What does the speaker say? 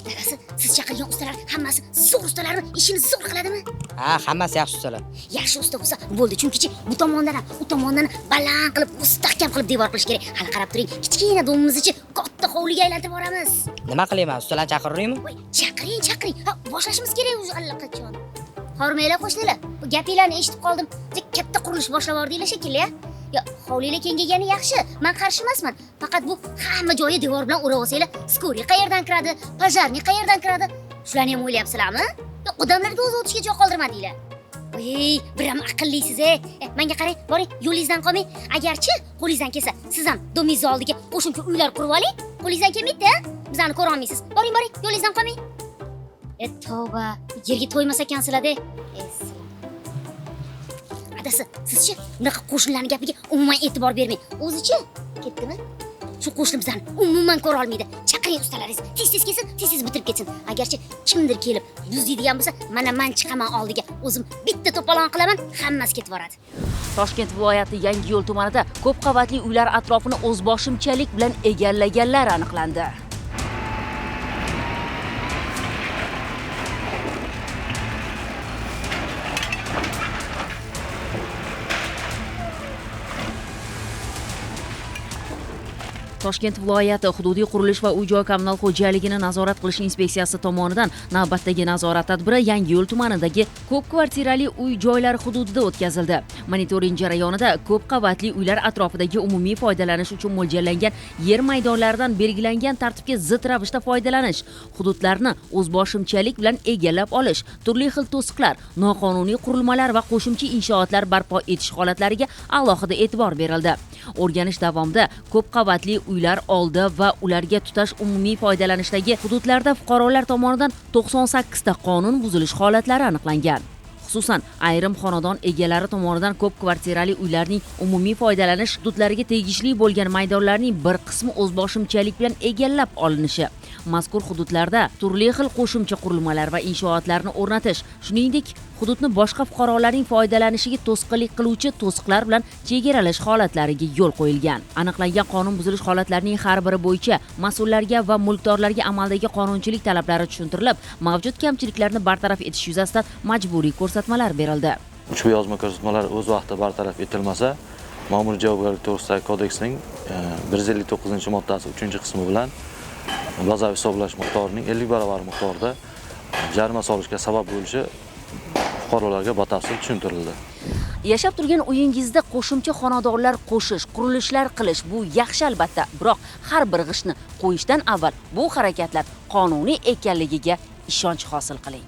Dadasi, siz chaqirgan ustalar hammasi zo'r ustalarmi? Ishini zo'r qiladimi? Ha, hammasi yaxshi ustalar. Yaxshi usta bo'lsa bo'ldi, chunki bu tomondan ham, u tomondan baland qilib, mustahkam qilib devor qilish kerak. Hali qarab turing, kichkina domimizni katta hovliga aylantirib boramiz. Nima qilayman? Ustalarni chaqiruraymi? Voy, chaqiring. Ha, boshlashimiz kerak o'zi allaqachon. Hormanglar qo'shnilar, bu gapinglarni eshitib qoldim. Katta qurilish boshlab yubordinglar shekilli, ha? Ya, hovlilar kengagani yaxshi, men qarshi emasman. Faqat bu hamma joyi devor bilan o'rab olsanglar, skoriy qayerdan kiradi, pojarniy qayerdan kiradi? Shularni ham o'ylayapsizlarmi? Ya, odamlarga o'z o'tishga joy qoldirmadinglar. Voy, bir ham aqllisiz, menga qarang, boring, yo'lingizdan qolmang. Agarchi qo'lingizdan kelsa, siz ham domingiz oldiga qo'shimcha uylar qurib oling. Qo'lingizdan kelmaydi-da, bizani ko'ra olmaysiz. Boring, yo'lingizdan qolmang. Tavba, yerga to'ymas ekansizlar-da. Adasi, sizchi bunaqa qo'shnilarning gapiga umuman e'tibor bermang. O'zichi ketdimi? Shu qo'shni bizani umuman ko'ra olmaydi. Chaqiring ustalaringiz, tez kelsin, tez bitirib ketsin. Agarchi kimdir kelib buziydigan bo'lsa, mana men chiqaman oldiga. O'zim bitta to'polon qilaman, hammasi ketib boradi. Toshkent viloyati Yangiyo'l tumanida ko'p qavatli uylar atrofini o'zboshimchalik bilan egallaganlar aniqlandi. Toshkent viloyati hududiy qurilish va uy-joy kommunal xo'jaligini nazorat qilish inspeksiyasi tomonidan navbatdagi nazorat tadbiri Yangiyo'l tumanidagi ko'p kvartirali uy-joylar hududida o'tkazildi. Monitoring jarayonida ko'p qavatli uylar atrofidagi umumiy foydalanish uchun mo'ljallangan yer maydonlaridan belgilangan tartibga zid ravishda foydalanish, hududlarni o'zboshimchalik bilan egallab olish, turli xil to'siqlar, noqonuniy qurilmalar va qo'shimcha inshootlar barpo etish holatlariga alohida e'tibor berildi. O'rganish davomida ko'p qavatli uylar oldi va ularga tutash umumiy foydalanishdagi hududlarda fuqarolar tomonidan 98 ta qonun buzilish holatlari aniqlangan. Xususan, ayrim xonadon egalari tomonidan ko'p kvartirali uylarning umumiy foydalanish hududlariga tegishli bo'lgan maydonlarning bir qismi o'zboshimchalik bilan egallab olinishi, mazkur hududlarda turli xil qo'shimcha qurilmalar va inshootlarni o'rnatish, shuningdek, hududni boshqa fuqarolarning foydalanishiga to'sqinlik qiluvchi to'siqlar bilan chegaralash holatlariga yo'l qo'yilgan. Aniqlangan qonun buzilish holatlarining har biri bo'yicha mas'ullarga va mulkdorlarga amaldagi qonunchilik talablari tushuntirilib, mavjud kamchiliklarni bartaraf etish yuzasidan majburiy ko'rsatmalar berildi. Ushbu yozma ko'rsatmalar o'z vaqtida bartaraf etilmasa, Ma'muriy javobgarlik to'g'risidagi kodeksning 159-moddasi 3-qismi bilan bazaviy hisoblash miqdorining 50 barobar miqdorda jarima solishga sabab bo'lishi fuqarolarga batafsil tushuntirildi. Yashab turgan uyingizda qo'shimcha xonadonlar qo'shish, qurilishlar qilish bu yaxshi albatta, biroq har bir g'ishtni qo'yishdan avval bu harakatlar qonuniy ekanligiga ishonch hosil qiling.